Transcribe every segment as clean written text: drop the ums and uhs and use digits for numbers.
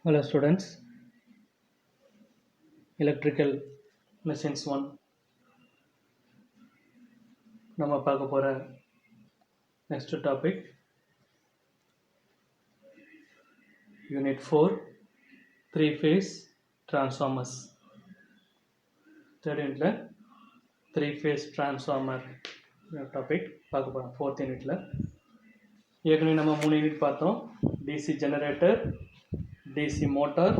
Hello students, electrical machines 1 நம்ம பார்க்க போற next topic unit 4 three phase transformers third unitல three phase transformer topic பார்க்க போறோம் fourth unitல ஏற்கனவே நம்ம 3 யூனிட் பார்த்தோம் DC generator DC motor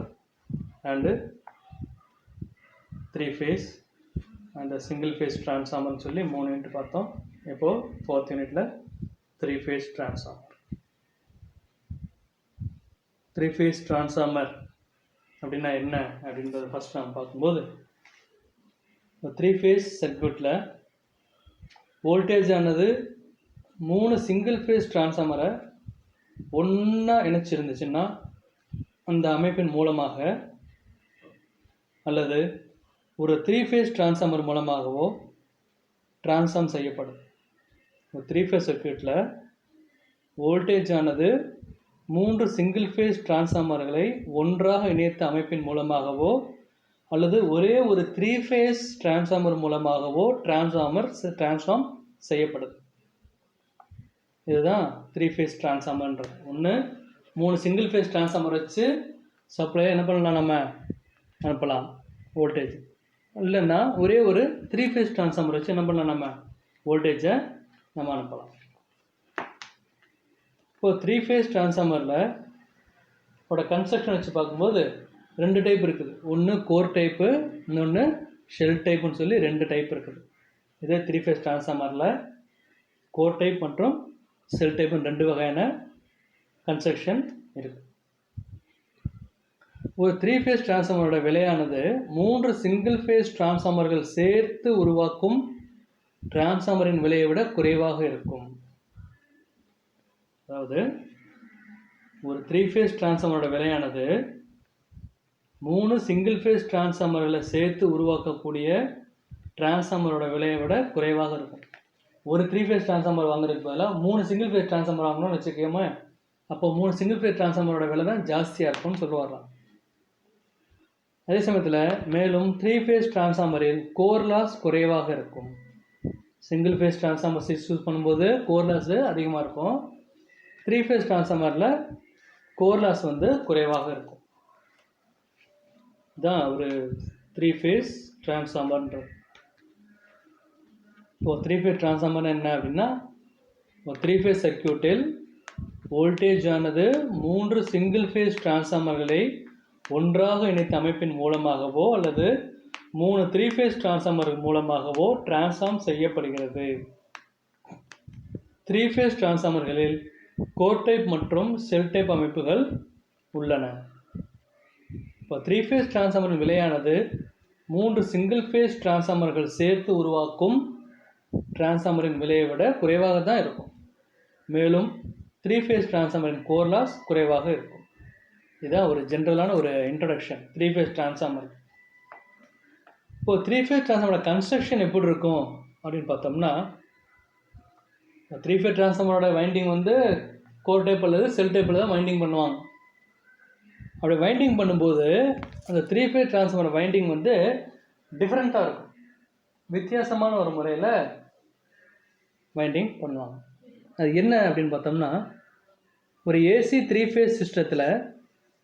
and three phase and single phase transformer சொல்லி 3 unit பார்த்தோம். இப்போ 4th யூனிட்ல 3 phase transformer. 3 phase transformer அப்படின்னா என்ன அப்படின்றத ஃபர்ஸ்ட் நாம பார்க்கும்போது 3 phase சர்க்யூட்ல வோல்டேஜ் ஆனது 3 சிங்கிள் phase டிரான்ஸ்ஃபார்மரை ஒண்ணா இணைச்சிருந்துச்சுன்னா அந்த அமைப்பின் மூலமாக அல்லது ஒரு 3 phase டிரான்ஸ்ஃபார்மர் மூலமாகவோ டிரான்ஸ்ஃபார்ம் செய்யப்படும். ஒரு 3 phase சர்க்யூட்டில் வோல்டேஜ் ஆனது 3 சிங்கிள் phase டிரான்ஸ்ஃபார்மர்களை ஒன்றாக இணைத்த அமைப்பின் மூலமாகவோ அல்லது ஒரே ஒரு 3 phase டிரான்ஸ்ஃபார்மர் மூலமாகவோ டிரான்ஸ்ஃபார்ம் செய்யப்படுது. இதுதான் 3 phase டிரான்ஸ்ஃபார்மர்ன்றது. ஒன்று 3 சிங்கிள் phase டிரான்ஸ்ஃபார்மர் வச்சு சப்ளையை என்ன பண்ணலாம், நம்ம அனுப்பலாம் வோல்டேஜ். இல்லைன்னா ஒரே ஒரு 3 phase டிரான்ஸ்ஃபார்மர் வச்சு என்ன பண்ணலாம், நம்ம வோல்டேஜை நம்ம அனுப்பலாம். இப்போ 3 phase டிரான்ஸ்ஃபார்மரில் ஓட கன்ஸ்ட்ரக்ஷன் வச்சு பார்க்கும்போது 2 டைப் இருக்குது. ஒன்று கோர் டைப்பு, இன்னொன்று ஷெல் டைப்புன்னு சொல்லி 2 டைப் இருக்குது. இதே 3 phase டிரான்ஸ்ஃபார்மரில் கோர் டைப் மற்றும் ஷெல் டைப்புன்னு 2 வகையான கன்ஸ்ட்ரக்ஷன் இருக்குது. ஒரு 3 phase டிரான்ஸ்ஃபார்மரோட விலையானது 3 சிங்கிள் phase டிரான்ஸ்ஃபார்மர்கள் சேர்த்து உருவாக்கும் டிரான்ஸ்ஃபார்மரின் விலையை விட குறைவாக இருக்கும். அதாவது ஒரு 3 phase டிரான்ஸ்ஃபார்மரோட விலையானது 3 சிங்கிள் phase டிரான்ஸ்ஃபார்மர்களை சேர்த்து உருவாக்கக்கூடிய டிரான்ஸ்ஃபார்மரோட விலையை விட குறைவாக இருக்கும். ஒரு 3 phase டிரான்ஸ்ஃபார்மர் வாங்குறதுக்கு பதிலாக 3 சிங்கிள் phase டிரான்ஸ்ஃபார்மர் வாங்கணும்னு வச்சுக்கோமா, அப்போ 3 சிங்கிள் phase டிரான்ஸ்ஃபார்மரோட விலை தான் ஜாஸ்தியாக இருக்கும்னு சொல்லுவாங்க. அதே சமயத்தில் மேலும் 3 phase டிரான்ஸ்ஃபார்மரில் கோர் லாஸ் குறைவாக இருக்கும். சிங்கிள் phase டிரான்ஸ்ஃபார்மர் யூஸ் பண்ணும்போது கோர் லாஸ் அதிகமாக இருக்கும். 3 phase டிரான்ஸ்ஃபார்மரில் கோர் லாஸ் குறைவாக இருக்கும். இதுதான் ஒரு 3 phase டிரான்ஸ்ஃபார்மர்ன்றது. இப்போ 3 phase டிரான்ஸ்ஃபார்மர் என்ன அப்படின்னா, ஒரு 3 phase சர்க்யூட்டில் வோல்டேஜ் ஆனது 3 சிங்கிள் phase டிரான்ஸ்ஃபார்மர்களை ஒன்றாக இணைத்த அமைப்பின் மூலமாகவோ அல்லது 3 3 phase டிரான்ஸ்ஃபார்மர்கள் மூலமாகவோ டிரான்ஸ்ஃபார்ம் செய்யப்படுகிறது. 3 phase டிரான்ஸ்ஃபார்மர்களில் கோர் டைப் மற்றும் ஷெல் டைப் அமைப்புகள் உள்ளன. இப்போ 3 phase டிரான்ஸ்ஃபார்மரின் விலையானது 3 சிங்கிள் phase டிரான்ஸ்ஃபார்மர்கள் சேர்த்து உருவாக்கும் டிரான்ஸ்ஃபார்மரின் விலையை விட குறைவாக தான் இருக்கும். மேலும் 3 phase டிரான்ஸ்ஃபார்மரின் கோர் லாஸ் குறைவாக இருக்கும். இதுதான் ஒரு ஜென்ரலான ஒரு இன்ட்ரடக்ஷன் 3 phase டிரான்ஸ்ஃபார்மர். இப்போது 3 phase டிரான்ஸ்ஃபார்மரோட கன்ஸ்ட்ரக்ஷன் எப்படி இருக்கும் அப்படின்னு பார்த்தோம்னா, 3 phase டிரான்ஸ்ஃபார்மரோட வைண்டிங் கோர் டைப் அல்லது செல் டைப்பில் தான் வைண்டிங் பண்ணுவாங்க. அப்படி வைண்டிங் பண்ணும்போது அந்த 3 phase டிரான்ஸ்ஃபார்மர் வைண்டிங் டிஃப்ரெண்ட்டாக இருக்கும். வித்தியாசமான ஒரு முறையில் வைண்டிங் பண்ணுவாங்க. அது என்ன அப்படின்னு பார்த்தோம்னா, ஒரு ஏசி 3 phase சிஸ்டத்தில்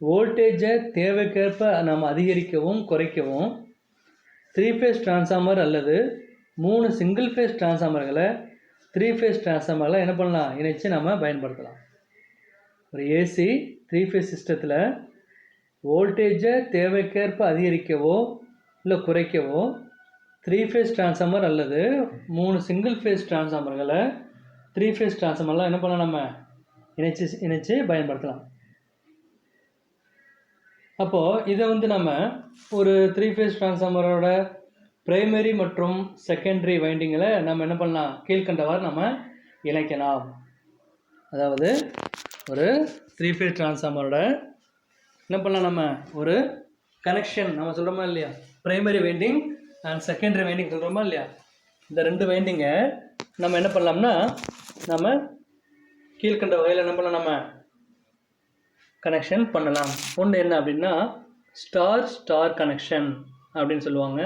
வோல்டேஜை தேவைக்கேற்ப நாம் அதிகரிக்கவும் குறைக்கவும் 3 phase டிரான்ஸ்ஃபார்மர் அல்லது 3 சிங்கிள் phase டிரான்ஸ்ஃபார்மர்களை 3 phase டிரான்ஸ்ஃபார்மர்களை என்ன பண்ணலாம், இணைச்சு நம்ம பயன்படுத்தலாம். ஒரு ஏசி 3 phase சிஸ்டத்தில் வோல்டேஜை தேவைக்கேற்ப அதிகரிக்கவோ இல்லை குறைக்கவோ 3 phase டிரான்ஸ்ஃபார்மர் அல்லது 3 சிங்கிள் phase டிரான்ஸ்ஃபார்மர்களை 3 phase டிரான்ஸ்ஃபார்மர்லாம் என்ன பண்ணலாம், நம்ம இணைச்சு பயன்படுத்தலாம். அப்போது இதை நம்ம ஒரு 3 phase டிரான்ஸ்ஃபார்மரோட பிரைமரி மற்றும் செகண்டரி வைண்டிங்கில் நம்ம என்ன பண்ணலாம், கீழ்கண்டவாறு நம்ம இணைக்கலாம். அதாவது ஒரு 3 phase டிரான்ஸ்ஃபார்மரோட என்ன பண்ணலாம், நம்ம ஒரு கனெக்ஷன் நம்ம சொல்கிறோமா இல்லையா, primary winding and secondary winding சொல்கிறோமா இல்லையா, இந்த 2 வைண்டிங்கை நம்ம என்ன பண்ணலாம்னா நம்ம கீழ்கண்ட வகையில் என்ன பண்ணலாம், நம்ம கனெக்ஷன் பண்ணலாம். ஒன்று என்ன அப்படின்னா ஸ்டார் ஸ்டார் கனெக்ஷன் அப்படின்னு சொல்லுவாங்க.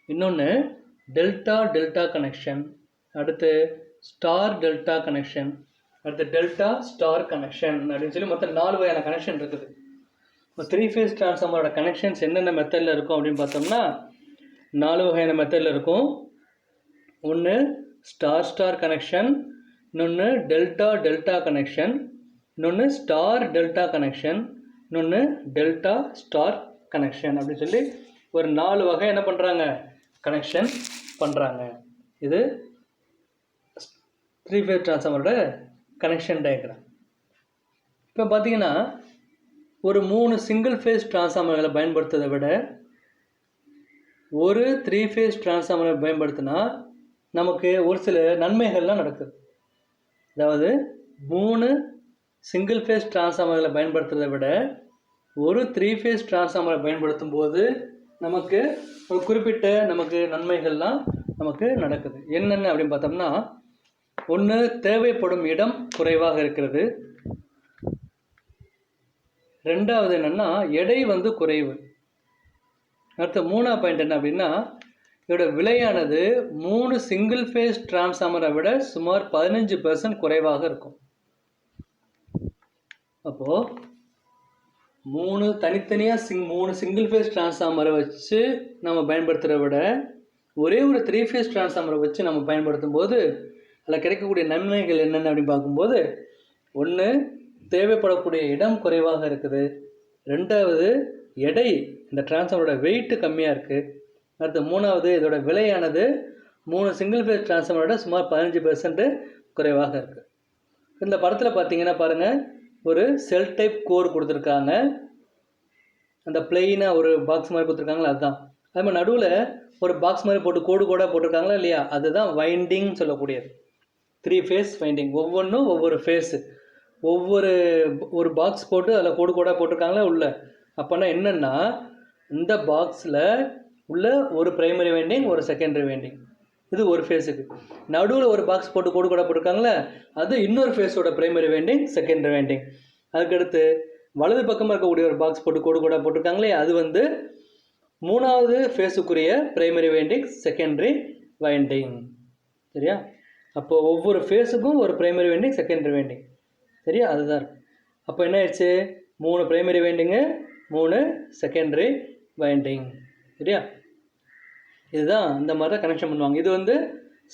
இன்னொன்று டெல்டா டெல்டா கனெக்ஷன், அடுத்து ஸ்டார் டெல்டா கனெக்ஷன், அடுத்து டெல்டா ஸ்டார் கனெக்ஷன் அப்படின்னு சொல்லி மொத்தம் 4 வகையான கனெக்ஷன் இருக்குது. இப்போ 3 ஃபேஸ் டிரான்ஸ்ஃபார்மரோட கனெக்ஷன்ஸ் என்னென்ன மெத்தடில் இருக்கும் அப்படின்னு பார்த்தோம்னா 4 வகையான மெத்தடில் இருக்கும். ஒன்று ஸ்டார் ஸ்டார் கனெக்ஷன், இன்னொன்று டெல்டா டெல்டா கனெக்ஷன், இன்னொன்று ஸ்டார் டெல்டா கனெக்ஷன், இன்னொன்று டெல்டா ஸ்டார் கனெக்ஷன் அப்படின்னு சொல்லி ஒரு 4 வகை என்ன பண்ணுறாங்க கனெக்ஷன் பண்ணுறாங்க. இது 3 ஃபேஸ் டிரான்ஸ்ஃபார்மரோட கனெக்ஷன் டயக்ராம். இப்போ பார்த்தீங்கன்னா ஒரு 3 சிங்கிள் ஃபேஸ் டிரான்ஸ்ஃபார்மர்களை பயன்படுத்துவதை விட ஒரு 3 ஃபேஸ் டிரான்ஸ்ஃபார்மரை பயன்படுத்தினா நமக்கு ஒரு சில நன்மைகள்லாம் நடக்குது. அதாவது 3 சிங்கிள் ஃபேஸ் டிரான்ஸ்ஃபார்மர்களை பயன்படுத்துறதை விட ஒரு 3 ஃபேஸ் டிரான்ஸ்ஃபார்மரை பயன்படுத்தும் போது நமக்கு ஒரு குறிப்பிட்ட நமக்கு நன்மைகள்லாம் நமக்கு நடக்குது. என்னென்ன அப்படின்னு பார்த்தோம்னா, ஒன்று தேவைப்படும் இடம் குறைவாக இருக்கிறது. ரெண்டாவது என்னென்னா எடை குறைவு. அடுத்த 3ஆவது பாயிண்ட் என்ன அப்படின்னா இதோட விலையானது 3 சிங்கிள் ஃபேஸ் டிரான்ஸ்ஃபார்மரை விட சுமார் 15% குறைவாக இருக்கும். அப்போது 3 தனித்தனியாக 3 சிங்கிள் ஃபேஸ் டிரான்ஸ்ஃபார்மரை வச்சு நம்ம பயன்படுத்துகிறத விட ஒரே ஒரு 3 ஃபேஸ் டிரான்ஸ்ஃபார்மரை வச்சு நம்ம பயன்படுத்தும் போது அதில் கிடைக்கக்கூடிய நன்மைகள் என்னென்ன அப்படின்னு பார்க்கும்போது, ஒன்று தேவைப்படக்கூடிய இடம் குறைவாக இருக்குது. ரெண்டாவது எடை, இந்த டிரான்ஸ்ஃபார்மரோட வெயிட்டு கம்மியாக இருக்குது. அடுத்து 3ஆவது இதோட விலையானது 3 சிங்கிள் ஃபேஸ் டிரான்ஸ்ஃபார்மரோட சுமார் 15% குறைவாக இருக்குது. இந்த படத்தில் பார்த்தீங்கன்னா பாருங்கள், ஒரு செல் டைப் கோர் கொடுத்துருக்காங்க. அந்த பிளெயினாக ஒரு பாக்ஸ் மாதிரி கொடுத்துருக்காங்களா அதுதான். அது மாதிரி நடுவில் ஒரு பாக்ஸ் மாதிரி போட்டு கோடு கோடாக போட்டிருக்காங்களா இல்லையா, அதுதான் வைண்டிங் சொல்லக்கூடியது. 3 ஃபேஸ் வைண்டிங். ஒவ்வொன்றும் ஒவ்வொரு ஃபேஸு, ஒரு பாக்ஸ் போட்டு அதில் கோடு கோடாக போட்டிருக்காங்களா உள்ள. அப்போனா என்னென்னா இந்த பாக்ஸில் உள்ள ஒரு பிரைமரி வைண்டிங் ஒரு செகண்டரி வைண்டிங், இது ஒரு ஃபேஸுக்கு. நடுவில் ஒரு பாக்ஸ் போட்டு கோடு கோடாக போட்டிருக்காங்களே அது இன்னொரு ஃபேஸோட பிரைமரி வைண்டிங் செகண்டரி வைண்டிங். அதுக்கடுத்து வலது பக்கமாக இருக்கக்கூடிய ஒரு பாக்ஸ் போட்டு கோடு கோடாக போட்டிருக்காங்களே அது 3ஆவது ஃபேஸுக்குரிய பிரைமரி வைண்டிங் செகண்டரி வைண்டிங். சரியா? அப்போது ஒவ்வொரு ஃபேஸுக்கும் ஒரு பிரைமரி வைண்டிங் செகண்டரி வைண்டிங். சரியா? அதுதான். அப்போ என்ன ஆயிடுச்சு, 3 பிரைமரி வைண்டிங்கு 3 செகண்டரி வைண்டிங். சரியா? இதுதான் இந்த மாதிரி தான் கனெக்ஷன் பண்ணுவாங்க. இது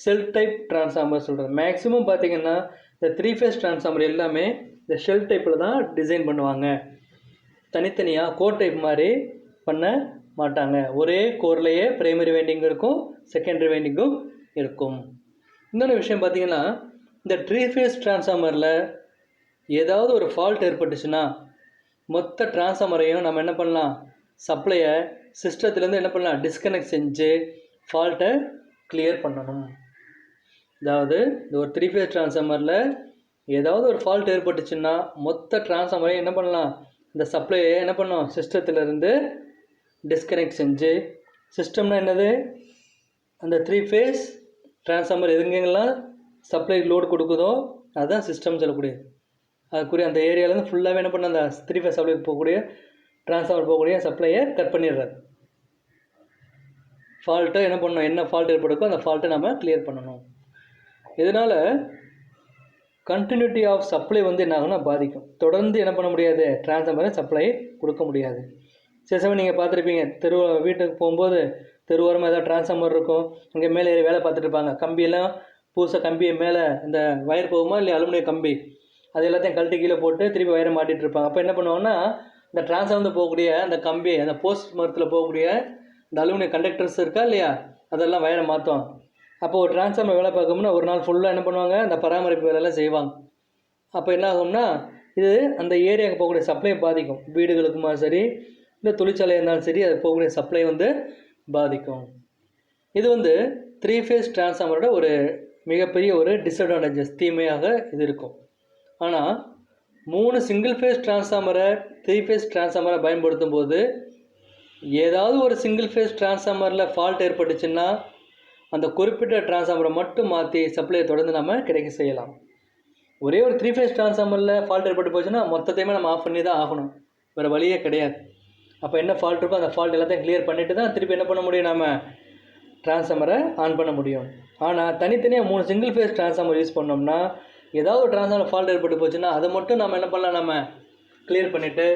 செல் டைப் டிரான்ஸ்ஃபார்மர் சொல்கிறது. மேக்ஸிமம் பார்த்திங்கன்னா இந்த 3 ஃபேஸ் டிரான்ஸ்ஃபார்மர் எல்லாமே இந்த ஷெல் டைப்பில் தான் டிசைன் பண்ணுவாங்க. தனித்தனியாக கோர் டைப் மாதிரி பண்ண மாட்டாங்க. ஒரே கோர்லேயே பிரைமரி வைண்டிங் இருக்கும், செகண்டரி வைண்டிங்கும் இருக்கும். இன்னொன்று விஷயம் பார்த்திங்கன்னா, இந்த 3 ஃபேஸ் டிரான்ஸ்ஃபார்மரில் ஏதாவது ஒரு ஃபால்ட் ஏற்பட்டுச்சுன்னா மொத்த டிரான்ஸ்ஃபார்மரையும் நம்ம என்ன பண்ணலாம், சப்ளையை சிஸ்டத்துலேருந்து என்ன பண்ணலாம், டிஸ்கனெக்ட் செஞ்சு ஃபால்ட்டை கிளியர் பண்ணணும். அதாவது இந்த ஒரு 3 ஃபேஸ் டிரான்ஸ்ஃபார்மரில் ஏதாவது ஒரு ஃபால்ட் ஏற்பட்டுச்சுன்னா மொத்த டிரான்ஸ்ஃபார்மரையும் என்ன பண்ணலாம், இந்த சப்ளையை என்ன பண்ணணும், சிஸ்டத்துலேருந்து டிஸ்கனெக்ட் செஞ்சு. சிஸ்டம்னா என்னது, அந்த 3 ஃபேஸ் டிரான்ஸ்ஃபார்மர் எதுங்கெல்லாம் சப்ளை லோடு கொடுக்குதோ அதுதான் சிஸ்டம் சொல்லக்கூடியது. அதுக்குரிய அந்த ஏரியாவிலேருந்து ஃபுல்லாகவே என்ன பண்ண அந்த 3 ஃபேஸ் சப்ளை போகக்கூடிய டிரான்ஸ்ஃபார்மர் போகக்கூடிய சப்ளையை கட் பண்ணிடுறாரு. ஃபால்ட்டை என்ன பண்ணணும், என்ன ஃபால்ட் ஏற்படுக்கோ அந்த ஃபால்ட்டை நம்ம கிளியர் பண்ணணும். இதனால் கண்டினியூட்டி ஆஃப் சப்ளை என்ன ஆகும்னா பாதிக்கும். தொடர்ந்து என்ன பண்ண முடியாது, டிரான்ஸ்ஃபார்மரை சப்ளை கொடுக்க முடியாது. சில சமயம் நீங்கள் பார்த்துருப்பீங்க, வீட்டுக்கு போகும்போது தெருவோரமாக ஏதாவது டிரான்ஸ்ஃபார்மர் இருக்கும், இங்கே மேலே ஏறி வேலை பார்த்துட்டு இருப்பாங்க. கம்பியெல்லாம் புதுசாக கம்பியை மேலே இந்த வயர் போகுமா இல்லையா, அலுமினியம் கம்பி, அது எல்லாத்தையும் கழட்டி கீழே போட்டு திருப்பி வயரை மாட்டிகிட்டு இருப்பாங்க. அப்போ என்ன பண்ணுவாங்கன்னா, இந்த டிரான்ஸ்ஃபார்மர் போகக்கூடிய அந்த கம்பி, அந்த போஸ்ட் மரத்தில் போகக்கூடிய இந்த அலுமினியம் கண்டக்டர்ஸ் இருக்கா இல்லையா, அதெல்லாம் வயரை மாற்றுவாங்க. அப்போது ஒரு டிரான்ஸ்ஃபார்மர் வேலை பார்க்கணும்னா ஒரு நாள் ஃபுல்லாக என்ன பண்ணுவாங்க, அந்த பராமரிப்பு வேலையெல்லாம் செய்வாங்க. அப்போ என்ன ஆகும்னா இது அந்த ஏரியாவுக்கு போகக்கூடிய சப்ளை பாதிக்கும். வீடுகளுக்குமா சரி இல்லை தொழிற்சாலை இருந்தாலும் சரி, அது போகக்கூடிய சப்ளை பாதிக்கும். இது 3 ஃபேஸ் டிரான்ஸ்ஃபார்மரோட ஒரு மிகப்பெரிய ஒரு டிஸ்அட்வான்டேஜஸ், தீமையாக இது இருக்கும். ஆனால் 3 சிங்கிள் ஃபேஸ் டிரான்ஸ்ஃபார்மரை 3 ஃபேஸ் டிரான்ஸ்ஃபார்மரை பயன்படுத்தும் போது ஏதாவது ஒரு சிங்கிள் ஃபேஸ் டிரான்ஸ்ஃபார்மரில் ஃபால்ட் ஏற்பட்டுச்சுன்னா அந்த குறிப்பிட்ட டிரான்ஸ்ஃபார்மரை மட்டும் மாற்றி சப்ளையை தொடர்ந்து நம்ம கிடைக்க செய்யலாம். ஒரே ஒரு 3 ஃபேஸ் ட்ரான்ஸ்ஃபார்மரில் ஃபால்ட் ஏற்பட்டு போச்சுன்னா மொத்தத்தையுமே நம்ம ஆஃப் பண்ணி தான் ஆகணும், வேறு வழியே கிடையாது. அப்போ என்ன ஃபால்ட் இருக்கோ அந்த ஃபால்ட் எல்லாத்தையும் கிளியர் பண்ணிவிட்டு தான் திருப்பி என்ன பண்ண முடியும், நம்ம ட்ரான்ஸ்ஃபார்மரை ஆன் பண்ண முடியும். ஆனால் தனித்தனியாக 3 சிங்கிள் ஃபேஸ் ட்ரான்ஸ்ஃபார்மர் யூஸ் பண்ணோம்னா ஏதாவது ஒரு ட்ரான்ஸ்ஃபார்மர் ஃபால்ட் ஏற்பட்டு போச்சுன்னா அதை மட்டும் நம்ம என்ன பண்ணலாம், நம்ம கிளியர் பண்ணிவிட்டு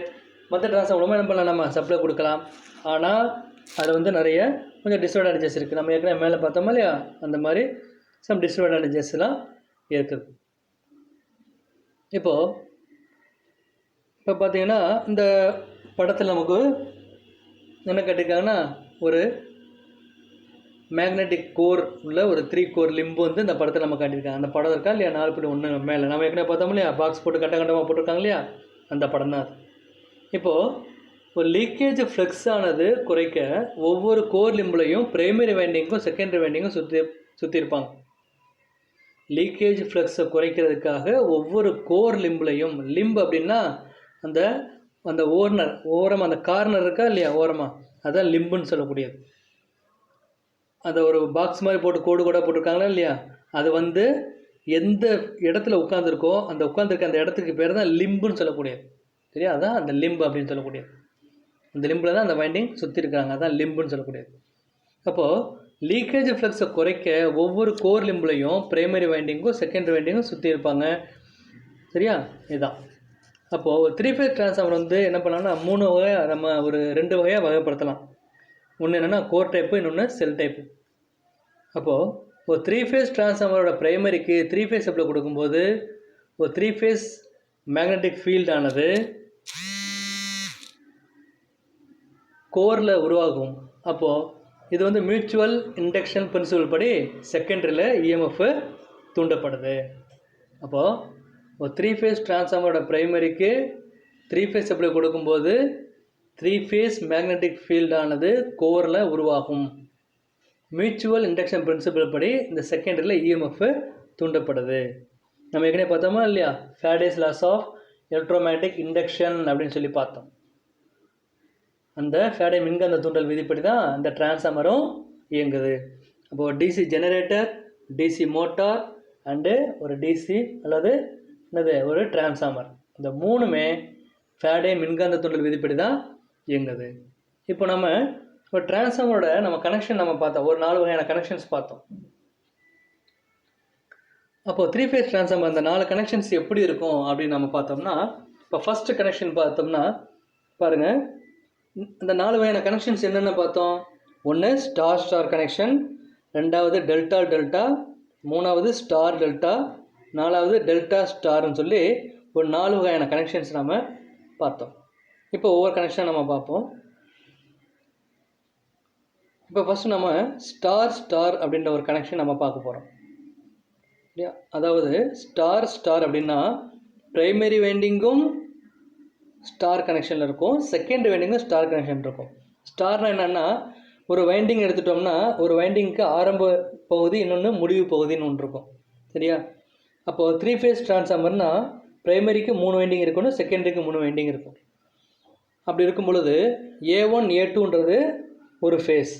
மற்ற ட்ரான்ஸ்ஃபார்மர் என்ன பண்ணலாம், நம்ம சப்ளை கொடுக்கலாம். ஆனால் அதில் வந்து நிறைய கொஞ்சம் டிஸ்அட்வான்டேஜஸ் இருக்குது. நம்ம ஏற்கனவே மேலே பார்த்தோமா இல்லையா, அந்த மாதிரி சம் டிஸ்அட்வான்டேஜஸ்லாம் இருக்குது. இப்போ பார்த்தீங்கன்னா இந்த படத்தில் நமக்கு என்ன கட்டியிருக்காங்கன்னா ஒரு மேக்னெட்டிக் கோர் உள்ள ஒரு 3 கோர் லிம்பு வந்து இந்த படத்தில் நம்ம காட்டியிருக்காங்க. அந்த படம் இருக்கா இல்லையா, 4.1 மேலே நம்ம ஏற்கனவே பார்த்தோம் இல்லையா, பாக்ஸ் போட்டு கட்டமாக போட்டிருக்காங்க இல்லையா, அந்த படம் தான் அது. இப்போது ஒரு லீக்கேஜ் ஃப்ளக்ஸ் ஆனது குறைக்க ஒவ்வொரு கோர் லிம்புலையும் பிரைமரி வைண்டிங்கும் செகண்டரி வைண்டிங்கும் சுற்றிருப்பாங்க. லீக்கேஜ் ஃப்ளக்ஸை குறைக்கிறதுக்காக ஒவ்வொரு கோர் லிம்புலையும், லிம்பு அப்படின்னா அந்த அந்த ஓரமாக அந்த கார்னர் இருக்கா இல்லையா ஓரமாக, அதான் லிம்புன்னு சொல்லக்கூடியது. அதை ஒரு பாக்ஸ் மாதிரி போட்டு கோடு கூட போட்டிருக்காங்களா இல்லையா, அது வந்து எந்த இடத்துல உட்காந்துருக்கோ அந்த உட்காந்துருக்க அந்த இடத்துக்கு பேர் தான் லிம்புன்னு சொல்லக்கூடியது. சரியா, அதான் அந்த லிம்பு அப்படின்னு சொல்லக்கூடியது. அந்த லிம்பில் தான் அந்த வைண்டிங் சுற்றிருக்காங்க, அதான் லிம்புன்னு சொல்லக்கூடியது. அப்போது லீக்கேஜ் ஃப்ளக்ஸை குறைக்க ஒவ்வொரு கோர் லிம்புலையும் பிரைமரி வைண்டிங்கும் செகண்டரி வைண்டிங்கும் சுற்றி இருப்பாங்க. சரியா, இதுதான். அப்போது ஒரு 3 ஃபேஸ் ட்ரான்ஸ்ஃபார்மர் வந்து என்ன பண்ணலாம்னா 3 வகையாக நம்ம ஒரு 2 வகையாக வகைப்படுத்தலாம். ஒன்று என்னென்னா கோர் டைப்பு, இன்னொன்று செல் டைப்பு. அப்போது ஒரு 3 ஃபேஸ் ட்ரான்ஸ்ஃபார்மரோட ப்ரைமரிக்கு 3 ஃபேஸ் சப்ளை கொடுக்கும்போது ஒரு 3 ஃபேஸ் மேக்னெட்டிக் ஃபீல்டானது கோரில் உருவாகும். அப்போது இது வந்து மியூச்சுவல் இண்டக்ஷன் பிரின்சிபல் படி செகண்டரியில் இஎம்எஃப் தூண்டப்படுது. அப்போது ஒரு 3 ஃபேஸ் ட்ரான்ஸ்ஃபார்மரோட ப்ரைமரிக்கு 3 ஃபேஸ் சப்ளை கொடுக்கும்போது 3 ஃபேஸ் மேக்னெட்டிக் ஃபீல்டானது கோரில் உருவாகும். மியூச்சுவல் இண்டக்ஷன் பிரின்சிபல் படி இந்த செகண்டரியில் இஎம்எஃப் தூண்டப்படுது. நம்ம ஏற்கனவே பார்த்தோமா இல்லையா, Faraday's laws of electromagnetic induction அப்படின்னு சொல்லி பார்த்தோம். அந்த ஃபாரடே மின்காந்த தூண்டல் விதிப்படி தான் அந்த டிரான்ஸ்ஃபார்மரும் இயங்குது. அப்போது DC generator, DC motor and ஒரு டிசி அல்லது என்னது ஒரு டிரான்ஸ்ஃபார்மர், இந்த 3மே ஃபாரடே மின்காந்த தூண்டல் விதிப்படி தான் இயங்குது. இப்போ நம்ம ஒரு டிரான்ஸ்ஃபார்மரோட நம்ம கனெக்ஷன் நம்ம பார்த்தோம், ஒரு 4 வகையான கனெக்ஷன்ஸ் பார்த்தோம். அப்போது 3 ஃபேஸ் ட்ரான்ஸ்ஃபார்மர் அந்த 4 கனெக்ஷன்ஸ் எப்படி இருக்கும் அப்படின்னு நம்ம பார்த்தோம்னா, இப்போ ஃபஸ்ட்டு கனெக்ஷன் பார்த்தோம்னா பாருங்கள், இந்த 4 வகையான கனெக்ஷன்ஸ் என்னென்ன பார்த்தோம். ஒன்று ஸ்டார் ஸ்டார் கனெக்ஷன், 2வது டெல்டா டெல்டா, 3வது ஸ்டார் டெல்டா, 4வது டெல்டா ஸ்டார்னு சொல்லி ஒரு 4 வகையான கனெக்ஷன்ஸ் நம்ம பார்த்தோம். இப்போ ஒவ்வொரு கனெக்ஷனாக நம்ம பார்ப்போம். இப்போ ஃபஸ்ட்டு நம்ம ஸ்டார் ஸ்டார் அப்படின்ற ஒரு கனெக்ஷன் நம்ம பார்க்க போகிறோம் இல்லையா. அதாவது ஸ்டார் ஸ்டார் அப்படின்னா ப்ரைமரி வைண்டிங்கும் ஸ்டார் கனெக்ஷனில் இருக்கும், செகண்டரி வைண்டிங்கும் ஸ்டார் கனெக்ஷன் இருக்கும். ஸ்டார்னால் என்னென்னா ஒரு வைண்டிங் எடுத்துட்டோம்னா ஒரு வைண்டிங்க்கு ஆரம்ப பகுதி, இன்னொன்று முடிவு பகுதின்னு ஒன்று இருக்கும். சரியா, அப்போது 3 ஃபேஸ் ட்ரான்ஸ்ஃபார்மர்னால் ப்ரைமரிக்கு 3 வைண்டிங் இருக்கணும், செகண்டரிக்கு 3 வைண்டிங் இருக்கும். அப்படி இருக்கும் பொழுது A1 A2ன்றது ஒரு ஃபேஸ்,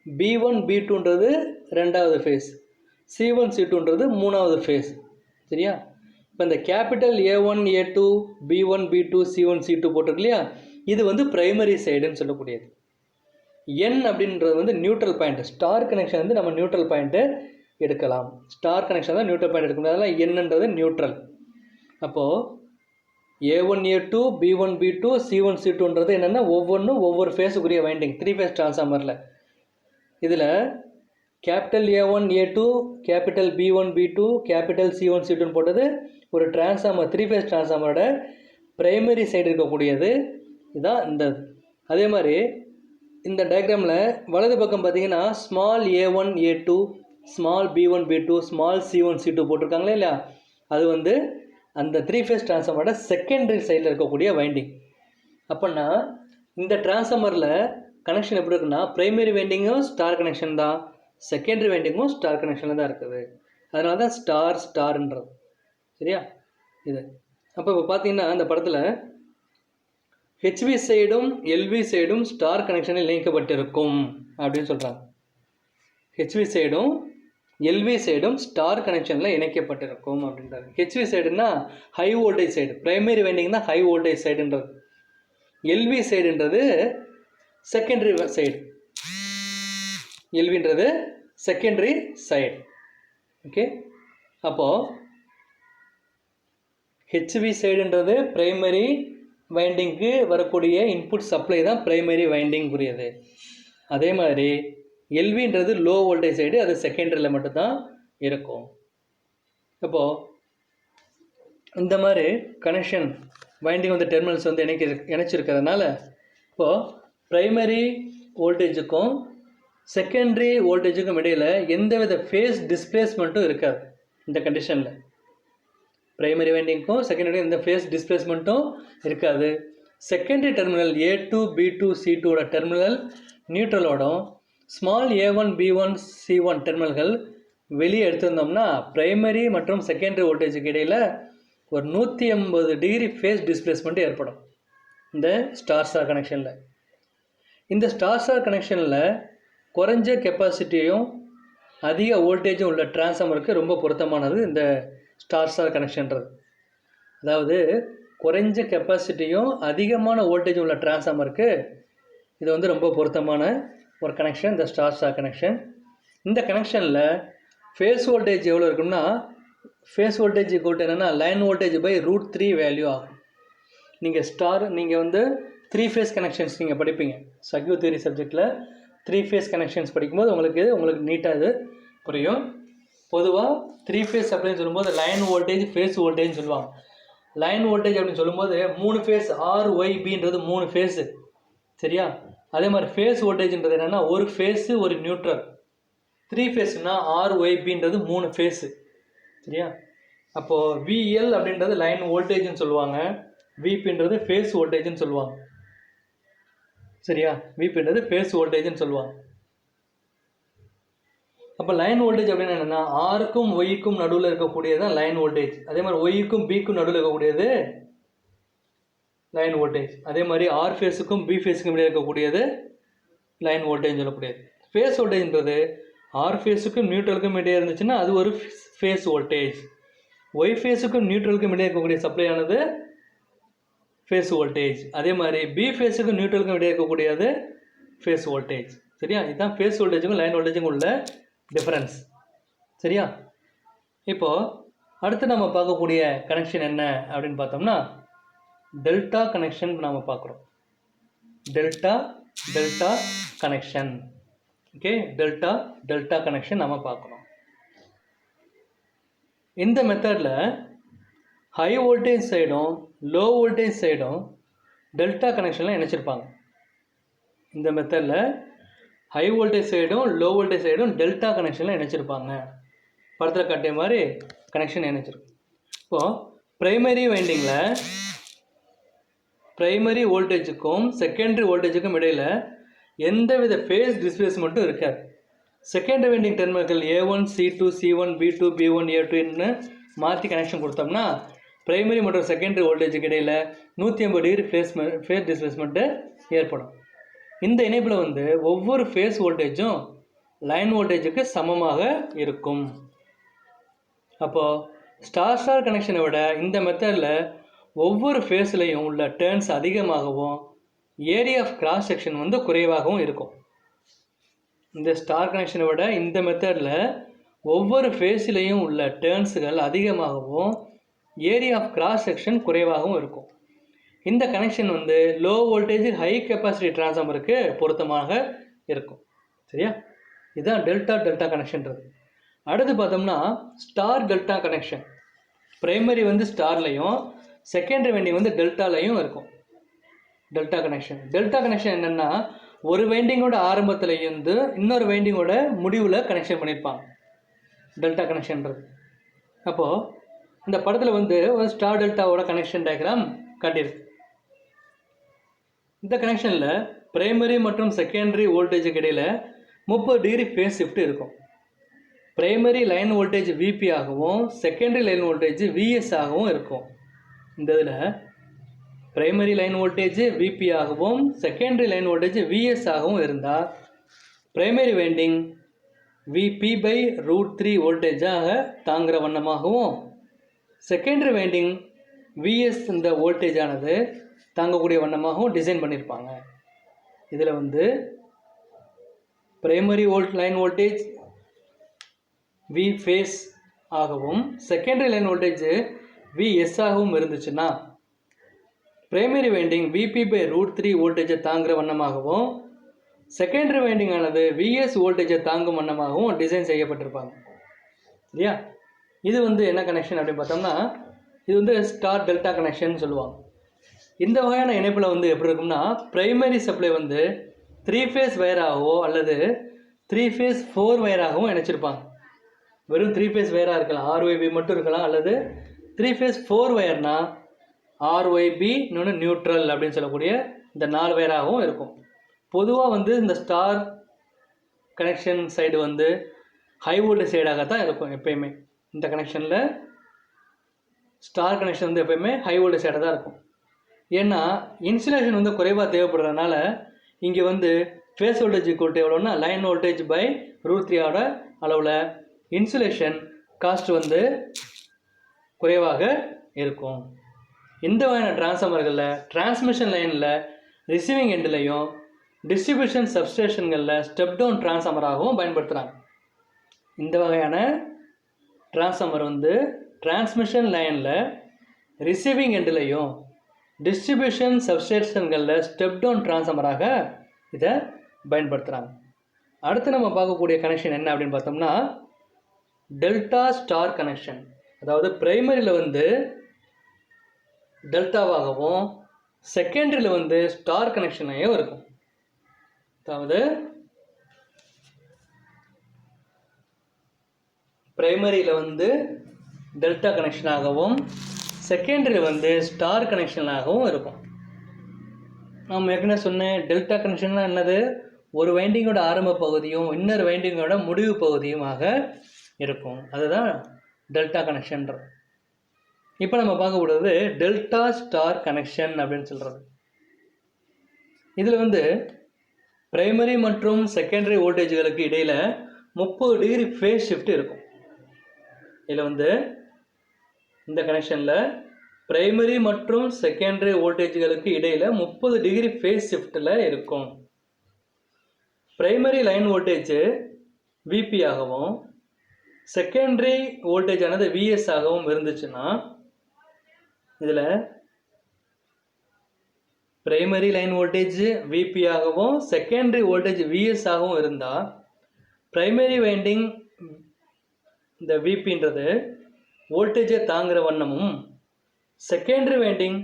B1 B2ன்றது 2வது ஃபேஸ், C1 C2ன்றது 3வது ஃபேஸ். சரியா, இப்போ இந்த capital A1 A2 B1 B2 C1 C2 போட்டிருக்கு இல்லையா, இது வந்து ப்ரைமரி சைடுன்னு சொல்லக்கூடியது. N அப்படின்றது வந்து நியூட்ரல் பாயிண்ட். ஸ்டார் கனெக்ஷன் வந்து நம்ம நியூட்ரல் பாயிண்ட்டு எடுக்கலாம். ஸ்டார் கனெக்ஷன் தான் நியூட்ரல் பாயிண்ட் எடுக்கணும், அதெல்லாம் Nன்றது நியூட்ரல். அப்போது A1 A2 B1 B2 C1 C2ன்றது என்னென்னா ஒவ்வொன்றும் ஒவ்வொரு ஃபேஸுக்குரிய வைண்டிங் 3 ஃபேஸ் ட்ரான்ஸ்ஃபார்மரில். இதில் capital A1 A2 capital B1 B2 capital C1 C2ன்னு போட்டது ஒரு ட்ரான்ஸ்ஃபார்மர் 3 ஃபேஸ் ட்ரான்ஸ்ஃபார்மரோட ப்ரைமரி சைடு இருக்கக்கூடியது இதுதான் இந்த. அதே மாதிரி இந்த டயக்ராமில் வலது பக்கம் பார்த்தீங்கன்னா small A1 A2 small B1 B2 small C1 C2 போட்டிருக்காங்களே இல்லையா, அது வந்து அந்த 3 ஃபேஸ் ட்ரான்ஸ்ஃபார்மரோட செகண்டரி சைடில் இருக்கக்கூடிய வைண்டிங். அப்படின்னா இந்த ட்ரான்ஸ்ஃபார்மரில் கனெக்ஷன் எப்படி இருக்குன்னா ப்ரைமரி வைண்டிங்கும் ஸ்டார் கனெக்ஷன் தான், செகண்டரி வைண்டிங்கும் ஸ்டார் கனெக்ஷனில் தான் இருக்குது. அதனால தான் ஸ்டார் ஸ்டார்ன்றது. சரியா, இது அப்போ இப்போ பார்த்தீங்கன்னா இந்த படத்தில் ஹெச்வி சைடும் எல்வி சைடும் ஸ்டார் கனெக்ஷனில் இணைக்கப்பட்டிருக்கும் அப்படின்னு சொல்கிறாங்க. ஹெச்வி சைடும் எல்வி சைடும் ஸ்டார் கனெக்ஷனில் இணைக்கப்பட்டிருக்கும் அப்படின்றாரு. ஹெச்வி சைடுன்னா high voltage side, primary winding தான் ஹை வோல்டேஜ் சைடுன்றது. எல்வி சைடுன்றது செகண்டரி சைடு, எல்வின்றது செகண்டரி சைடு. ஓகே, அப்போது ஹெச்வி சைடுன்றது பிரைமரி வைண்டிங்க்கு வரக்கூடிய இன்புட் சப்ளை தான் பிரைமரி வைண்டிங் புரியுது. அதே மாதிரி எல்வின்றது லோ வோல்டேஜ் சைடு, அது செகண்டரியில் மட்டும்தான் இருக்கும். இப்போது இந்த மாதிரி கனெக்ஷன் வைண்டிங் வந்து டெர்மினல்ஸ் வந்து இணைச்சிருக்கிறதுனால இப்போது ப்ரைமரி வோல்டேஜுக்கும் செகண்டரி வோல்டேஜுக்கும் இடையில் எந்தவித ஃபேஸ் டிஸ்பிளேஸ்மெண்ட்டும் இருக்காது. இந்த கண்டிஷனில் ப்ரைமரி வைண்டிங்க்கும் செகண்டரி எந்த ஃபேஸ் டிஸ்பிளேஸ்மெண்ட்டும் இருக்காது. செகண்டரி டெர்மினல் A2 B2 C2ஓட டெர்மினல் நியூட்ரலோடும் ஸ்மால் A1 B1 C1 டெர்மினல்கள் வெளியே எடுத்திருந்தோம்னா ப்ரைமரி மற்றும் செகண்டரி வோல்டேஜுக்கு இடையில் ஒரு 180 டிகிரி ஃபேஸ் டிஸ்பிளேஸ்மெண்ட் ஏற்படும் இந்த ஸ்டார் ஸ்டார் கனெக்ஷனில். இந்த ஸ்டார் ஸ்டார் கனெக்ஷனில் குறைஞ்ச கெப்பாசிட்டியும் அதிக வோல்டேஜும் உள்ள டிரான்ஸ்ஃபார்மருக்கு ரொம்ப பொருத்தமானது இந்த ஸ்டார் ஸ்டார் கனெக்ஷன்றது. அதாவது குறைஞ்ச கெப்பாசிட்டியும் அதிகமான வோல்டேஜ் உள்ள டிரான்ஸ்ஃபார்மருக்கு இது வந்து ரொம்ப பொருத்தமான ஒரு கனெக்ஷன், இந்த ஸ்டார் ஸ்டார் கனெக்ஷன். இந்த கனெக்ஷனில் ஃபேஸ் வோல்டேஜ் எவ்வளோ இருக்குன்னா, ஃபேஸ் வோல்டேஜ் ஈக்குவல் என்னென்னா லைன் வோல்டேஜ் பை √3 வேல்யூ ஆகும். நீங்கள் வந்து 3 ஃபேஸ் கனெக்ஷன்ஸ் நீங்கள் படிப்பீங்க சர்க்யூட் தியரி சப்ஜெக்டில். 3 ஃபேஸ் கனெக்ஷன்ஸ் படிக்கும்போது உங்களுக்கு நீட்டாக இது புரியும். பொதுவாக 3 ஃபேஸ் அப்படின்னு சொல்லும்போது லைன் வோல்டேஜ் ஃபேஸ் வோல்டேஜ்னு சொல்லுவாங்க. லைன் வோல்டேஜ் அப்படின்னு சொல்லும்போது 3 ஃபேஸ் RYBன்றது 3 ஃபேஸு, சரியா? அதே மாதிரி ஃபேஸ் வோல்டேஜ்ன்றது என்னென்னா ஒரு ஃபேஸு ஒரு நியூட்ரல். 3 ஃபேஸ்னால் RYBன்றது 3 ஃபேஸு, சரியா? அப்போது VL அப்படின்றது லைன் வோல்டேஜ்னு சொல்லுவாங்க, VPன்றது ஃபேஸ் வோல்டேஜ்னு சொல்லுவாங்க, சரியா? VPன்றது ஃபேஸ் வோல்டேஜ்னு சொல்லுவாங்க. அப்போ லைன் வோல்டேஜ் அப்படின்னு என்னென்னா ஆருக்கும் ஒய்க்கும் நடுவில் இருக்கக்கூடியது தான் லைன் வோல்டேஜ். அதே மாதிரி ஒய்க்கும் பிக்கும் நடுவில் இருக்கக்கூடியது லைன் வோல்டேஜ். அதே மாதிரி ஆர் ஃபேஸுக்கும் பி ஃபேஸுக்கும் இடையே இருக்கக்கூடியது லைன் வோல்டேஜ் சொல்லக்கூடியது. ஃபேஸ் வோல்டேஜ்ன்றது ஆர் ஃபேஸுக்கும் நியூட்ரலுக்கும் இடையே இருந்துச்சுன்னா அது ஒரு ஃபேஸ் வோல்டேஜ். ஒய் ஃபேஸுக்கும் நியூட்ரலுக்கும் இடையே இருக்கக்கூடிய சப்ளை ஆனது ஃபேஸ் வோல்டேஜ். அதே மாதிரி பி ஃபேஸுக்கும் நியூட்ரலுக்கும் இடையே இருக்கக்கூடியது ஃபேஸ் வோல்டேஜ், சரியா? இதுதான் ஃபேஸ் வோல்டேஜுக்கும் லைன் வோல்டேஜுக்கும் உள்ள டிஃபரன்ஸ், சரியா? இப்போது அடுத்து நம்ம பார்க்கக்கூடிய கனெக்ஷன் என்ன அப்படின்னு பார்த்தோம்னா டெல்டா கனெக்ஷன் நாம் பார்க்குறோம். Delta connection. Okay, delta connection நம்ம பார்க்குறோம். இந்த மெத்தடில் ஹை வோல்டேஜ் சைடும் லோ வோல்டேஜ் சைடும் டெல்டா கனெக்ஷனில் இணைச்சிருப்பாங்க. இந்த மெத்தடில் ஹை வோல்டேஜ் சைடும் லோ வோல்டேஜ் சைடும் டெல்டா கனெக்ஷனில் இணைச்சிருப்பாங்க. படத்தில் காட்டிய மாதிரி கனெக்ஷன் இணைச்சிருக்கும். இப்போது ப்ரைமரி வைண்டிங்கில் ப்ரைமரி வோல்டேஜுக்கும் செகண்டரி வோல்டேஜுக்கும் இடையில் எந்தவித ஃபேஸ் டிஸ்பிளேஸ்மெண்ட்டும் இருக்காது. செகண்டரி வைண்டிங் டெர்மினல்கள் A1 C2 C1 B2 B1 A2ன்னு மாற்றி கனெக்ஷன் கொடுத்தோம்னா ப்ரைமரி மற்றும் செகண்டரி வோல்டேஜுக்கு இடையில் 180 டிகிரி ஃபேஸ் டிஸ்பிளேஸ்மெண்ட்டு ஏற்படும். இந்த இணைப்பில் வந்து ஒவ்வொரு ஃபேஸ் வோல்டேஜும் லைன் வோல்டேஜுக்கு சமமாக இருக்கும். அப்போது ஸ்டார் ஸ்டார் கனெக்ஷனை விட இந்த மெத்தடில் ஒவ்வொரு ஃபேஸ்லையும் உள்ள டேர்ன்ஸ் அதிகமாகவும் ஏரியா ஆஃப் கிராஸ் செக்ஷன் வந்து குறைவாகவும் இருக்கும். இந்த ஸ்டார் கனெக்ஷனை விட இந்த மெத்தடில் ஒவ்வொரு ஃபேஸ்லையும் உள்ள டேர்ன்ஸுகள் அதிகமாகவும் ஏரியா ஆஃப் கிராஸ் செக்ஷன் குறைவாகவும் இருக்கும். இந்த கனெக்ஷன் வந்து லோ வோல்டேஜ் ஹை கெப்பாசிட்டி டிரான்ஸ்ஃபார்மருக்கு பொருத்தமாக இருக்கும், சரியா? இதுதான் டெல்டா கனெக்ஷன்றது. அடுத்து பார்த்தோம்னா ஸ்டார் டெல்டா கனெக்ஷன். ப்ரைமரி வந்து ஸ்டார்லையும் செகண்டரி வைண்டிங் வந்து டெல்டாலையும் இருக்கும். டெல்டா கனெக்ஷன் என்னென்னா ஒரு வைண்டிங்கோட ஆரம்பத்தில் இருந்து இன்னொரு வைண்டிங்கோட முடிவில் கனெக்ஷன் பண்ணியிருப்பாங்க டெல்டா கனெக்ஷன்றது. அப்போது இந்த படத்தில் வந்து ஒரு ஸ்டார் டெல்டாவோட கனெக்ஷன் டயக்ராம் காட்டியிருக்கு. இந்த கனெக்ஷனில் ப்ரைமரி மற்றும் செகண்டரி வோல்டேஜுக்கு இடையில் 30 டிகிரி ஃபேஸ் ஷிஃப்ட் இருக்கும். ப்ரைமரி லைன் வோல்டேஜ் VP ஆகவும் செகண்டரி லைன் வோல்டேஜ் VS ஆகவும் இருக்கும். இந்த இதில் ப்ரைமரி லைன் வோல்டேஜ் VP ஆகவும் செகண்டரி லைன் வோல்டேஜ் VS ஆகவும் இருந்தால் ப்ரைமரி வைண்டிங் Vp/√3 வோல்டேஜாக தாங்குகிற வண்ணமாகவும், செகண்டரி வைண்டிங் Vs இந்த வோல்டேஜானது தாங்கக்கூடிய வண்ணமாகவும் டிசைன் பண்ணியிருப்பாங்க. இதில் வந்து primary line voltage V phase ஆகவும், செகண்டரி லைன் வோல்டேஜ் Vs ஆகவும் இருந்துச்சுன்னா, பிரைமரி வைண்டிங் Vp/√3 வோல்டேஜை தாங்குகிற வண்ணமாகவும், செகண்டரி வைண்டிங் ஆனது Vs வோல்டேஜை தாங்கும் வண்ணமாகவும் டிசைன் செய்யப்பட்டிருப்பாங்க. சரியா? இது வந்து என்ன கனெக்ஷன் அப்படின்னு பார்த்தோம்னா, இது வந்து ஸ்டார் டெல்டா கனெக்ஷன் சொல்லுவாங்க. இந்த வகையான இணைப்பில் வந்து எப்படி இருக்கும்னா, பிரைமரி சப்ளை வந்து 3 ஃபேஸ் வயராகவோ அல்லது 3 ஃபேஸ் 4 வயராகவும் இணைச்சிருப்பாங்க. வெறும் 3 ஃபேஸ் வயராக இருக்கலாம், RYB மட்டும் இருக்கலாம், அல்லது 3 ஃபேஸ் 4 வயர்னா RYB இன்னொன்று நியூட்ரல் அப்படின்னு சொல்லக்கூடிய இந்த 4 வயராகவும் இருக்கும். பொதுவாக வந்து இந்த ஸ்டார் கனெக்ஷன் சைடு வந்து ஹை வோல்டேஜ் சைடாக தான் இருக்கும் எப்பயுமே. இந்த கனெக்ஷனில் ஸ்டார் கனெக்ஷன் வந்து எப்பயுமே ஹை வோல்டேஜ் சைடாக தான் இருக்கும். ஏன்னா இன்சுலேஷன் வந்து குறைவாக தேவைப்படுறதுனால இங்கே வந்து ஃபேஸ் வோல்டேஜ் ஈக்குவல் எவ்வளோன்னா லைன் வோல்டேஜ் பை √3 அளவில் இன்சுலேஷன் காஸ்ட் வந்து குறைவாக இருக்கும். இந்த வகையான டிரான்ஸ்ஃபார்மர்களில் டிரான்ஸ்மிஷன் லைனில் ரிசீவிங் எண்ட்லையும் டிஸ்ட்ரிபியூஷன் சப்ஸ்டேஷன்களில் ஸ்டெப் டவுன் டிரான்ஸ்ஃபார்மராகவும் பயன்படுத்துகிறாங்க. இந்த வகையான டிரான்ஸ்ஃபார்மர் வந்து டிரான்ஸ்மிஷன் லைனில் ரிசீவிங் எண்ட்லையும் டிஸ்ட்ரிபியூஷன் சப்ஸ்டேஷன்களில் ஸ்டெப் டவுன் டிரான்ஸ்ஃபார்மராக இதை பயன்படுத்துகிறாங்க. அடுத்து நம்ம பார்க்கக்கூடிய கனெக்ஷன் என்ன அப்படின்னு பார்த்தோம்னா, டெல்டா ஸ்டார் கனெக்ஷன். அதாவது பிரைமரியில் வந்து டெல்டாவாகவும் செகண்டரியில் வந்து ஸ்டார் கனெக்ஷனையும் இருக்கும். அதாவது பிரைமரியில் வந்து டெல்டா கனெக்ஷனாகவும் செகண்டரியில் வந்து ஸ்டார் கனெக்ஷனாகவும் இருக்கும். நம்ம ஏற்கனவே சொன்னேன், டெல்டா கனெக்ஷன்னா என்னது, ஒரு வைண்டிங்கோட ஆரம்ப பகுதியும் இன்னொரு வைண்டிங்கோட முடிவு பகுதியுமாக இருக்கும். அதுதான் டெல்டா கனெக்ஷன்றது. இப்போ நம்ம பார்க்கக்கூடாது டெல்டா ஸ்டார் கனெக்ஷன் அப்படின்னு சொல்கிறது. இதில் வந்து பிரைமரி மற்றும் செகண்டரி வோல்டேஜ்களுக்கு இடையில் 30 டிகிரி ஃபேஸ் ஷிஃப்ட் இருக்கும். இதில் வந்து இந்த கனெக்ஷனில் பிரைமரி மற்றும் செகண்டரி வோல்டேஜ்களுக்கு இடையில் 30 டிகிரி ஃபேஸ் ஷிஃப்டில் இருக்கும். பிரைமரி லைன் வோல்டேஜ் Vp ஆகவும் செகண்டரி வோல்டேஜ் ஆனது Vs ஆகவும் இருந்துச்சுன்னா, இதில் பிரைமரி லைன் வோல்டேஜ் Vp ஆகவும் செகண்டரி வோல்டேஜ் Vs ஆகவும் இருந்தால், பிரைமரி வைண்டிங் இந்த Vpன்றது வோல்டேஜை தாங்குகிற வண்ணமும், செகண்டரி வைண்டிங்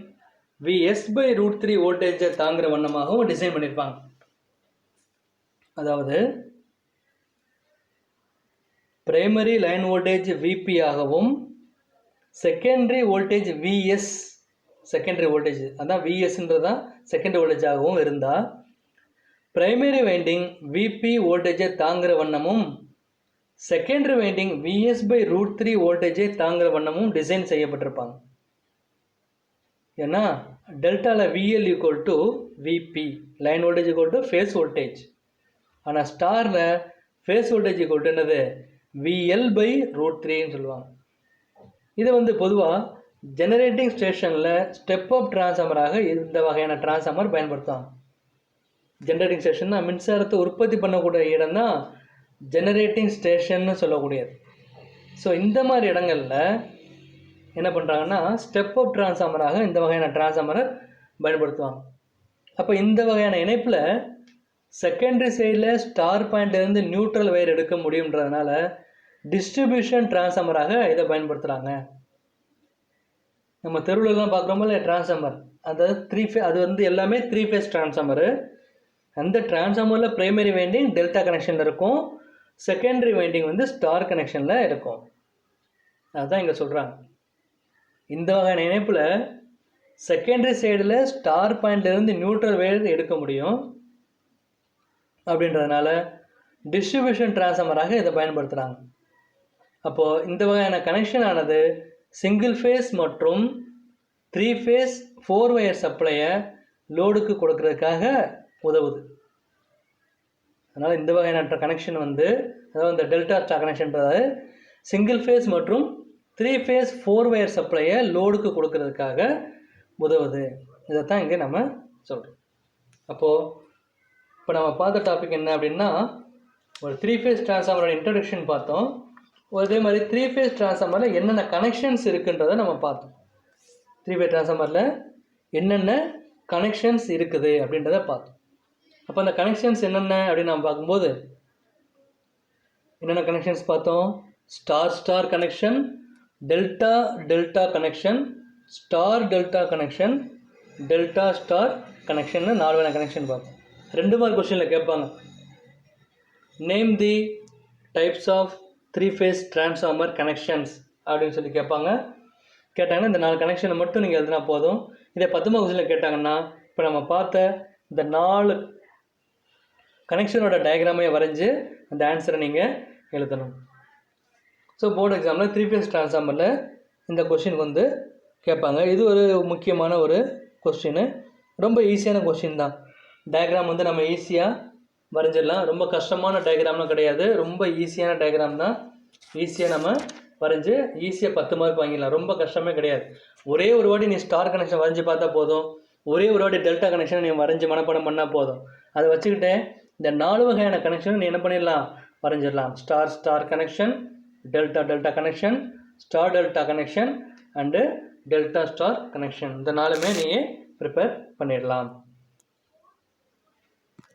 Vs/√3 வோல்டேஜை தாங்குகிற வண்ணமாகவும் டிசைன் பண்ணியிருப்பாங்க. அதாவது பிரைமரி லைன் வோல்டேஜ் Vp ஆகவும் secondary voltage Vs, secondary voltage அதான் Vsன்றது தான் செகண்டரி வோல்டேஜ் ஆகவும் இருந்தால், பிரைமரி வைண்டிங் Vp வோல்டேஜை தாங்குகிற வண்ணமும் செகண்டரி வைண்டிங் Vs/√3 வோல்டேஜை தாங்குகிற வண்ணமும் டிசைன் செய்யப்பட்டிருப்பாங்க. ஏன்னா டெல்டாவில் VL = Vp, line voltage = face voltage. ஆனால் ஸ்டாரில் ஃபேஸ் வோல்டேஜ் என்னது, VL/√3ன்னு சொல்லுவாங்க. இது வந்து பொதுவாக ஜெனரேட்டிங் ஸ்டேஷனில் ஸ்டெப் அப் டிரான்ஸ்ஃபார்மராக இந்த வகையான டிரான்ஸ்ஃபார்மர் பயன்படுத்துவாங்க. ஜெனரேட்டிங் ஸ்டேஷன்னா மின்சாரத்தை உற்பத்தி பண்ணக்கூடிய இடம் தான் ஜெனரேட்டிங் ஸ்டேஷன்னு சொல்லக்கூடியது. ஸோ இந்த மாதிரி இடங்களில் என்ன பண்ணுறாங்கன்னா ஸ்டெப் அப் டிரான்ஸ்ஃபார்மராக இந்த வகையான டிரான்ஸ்ஃபார்மரை பயன்படுத்துவாங்க. அப்போ இந்த வகையான இணைப்பில் செகண்டரி சைடில் ஸ்டார் பாயிண்ட்லேருந்து நியூட்ரல் வயர் எடுக்க முடியுன்றதுனால டிஸ்ட்ரிபியூஷன் டிரான்ஸ்ஃபார்மராக இதை பயன்படுத்துகிறாங்க. நம்ம தெருவிலலாம் பார்க்குறோம்ல டிரான்ஸ்ஃபார்மர், அதாவது அது வந்து எல்லாமே 3 ஃபேஸ் டிரான்ஸ்ஃபார்மரு. அந்த டிரான்ஸ்ஃபார்மரில் பிரைமரி வைண்டிங் டெல்டா கனெக்ஷனில் இருக்கும், செகண்டரி வைண்டிங் வந்து ஸ்டார் கனெக்ஷனில் இருக்கும். அதுதான் இங்கே சொல்கிறாங்க. இந்த வகையான இணைப்பில் செகண்டரி சைடில் ஸ்டார் பாயிண்ட்லேருந்து நியூட்ரல் வயர் எடுக்க முடியும். அப்படின்றதுனால டிஸ்ட்ரிபியூஷன் டிரான்ஸ்ஃபார்மராக இதை பயன்படுத்துகிறாங்க. அப்போது இந்த வகையான கனெக்ஷன் ஆனது சிங்கிள் ஃபேஸ் மற்றும் 3 ஃபேஸ் 4 வயர் சப்ளையை லோடுக்கு கொடுக்கறதுக்காக உதவுது. அதனால் இந்த வகையான கனெக்ஷன் வந்து அதாவது இந்த டெல்டா ஸ்டார் கனெக்ஷன்றது சிங்கிள் ஃபேஸ் மற்றும் 3 ஃபேஸ் 4 வயர் சப்ளையை லோடுக்கு கொடுக்கறதுக்காக உதவுது. இதைத்தான் இங்கே நம்ம சொல்கிறோம். அப்போது இப்போ நம்ம பார்த்த டாபிக் என்ன அப்படின்னா, ஒரு 3 ஃபேஸ் டிரான்ஸ்ஃபார்மரோட இன்ட்ரடக்ஷன் பார்த்தோம். அதே மாதிரி 3 ஃபேஸ் டிரான்ஸ்ஃபார்மரில் என்னென்ன கனெக்ஷன்ஸ் இருக்குன்றதை நம்ம பார்த்தோம். 3 ஃபேஸ் டிரான்ஸ்ஃபார்மரில் என்னென்ன கனெக்ஷன்ஸ் இருக்குது அப்படின்றத பார்த்தோம். அப்போ அந்த கனெக்ஷன்ஸ் என்னென்ன அப்படின்னு நம்ம பார்க்கும்போது என்னென்ன கனெக்ஷன்ஸ் பார்த்தோம்? Star star connection, delta delta connection, star delta connection, delta star connection 4 வகையான கனெக்ஷன் பார்ப்போம். 2 மார்க் கொஸ்டினில் கேட்பாங்க, name the types of 3 phase transformer connections அப்படின்னு சொல்லி கேட்பாங்க. கேட்டாங்கன்னா இந்த 4 கனெக்ஷனை மட்டும் நீங்கள் எழுதினா போதும். இதே 10 மார்க் கொஸ்டினில் கேட்டாங்கன்னா இப்போ நம்ம பார்த்த இந்த 4 கனெக்ஷனோட டயக்ராமையை வரைஞ்சி அந்த ஆன்சரை நீங்கள் எழுதணும். ஸோ போர்டு எக்ஸாமில் 3 ஃபேஸ் டிரான்ஸ்ஃபார்மரில் இந்த கொஸ்டின் வந்து கேட்பாங்க. இது ஒரு முக்கியமான ஒரு கொஸ்டின், ரொம்ப ஈஸியான கொஸ்டின் தான். டயக்ராம் வந்து நம்ம ஈஸியாக வரைஞ்சிடலாம். ரொம்ப கஷ்டமான டயக்ராம்லாம் கிடையாது, ரொம்ப ஈஸியான டயக்ராம் தான். ஈஸியாக நம்ம வரைஞ்சி ஈஸியாக 10 மார்க் வாங்கிடலாம். ரொம்ப கஷ்டமே கிடையாது. ஒரே ஒரு வாட்டி நீ ஸ்டார் கனெக்ஷன் வரைஞ்சி பார்த்தா போதும், ஒரே ஒரு வாட்டி டெல்டா கனெக்ஷனை நீ வரைஞ்சி மனப்பாடம் பண்ணால் போதும். அதை வச்சுக்கிட்டே இந்த 4 வகையான கனெக்ஷன் நீ என்ன பண்ணிடலாம், வரைஞ்சிடலாம். Star star connection, delta delta connection, star delta connection and delta star connection, இந்த 4மே நீ ப்ரிப்பேர் பண்ணிடலாம்.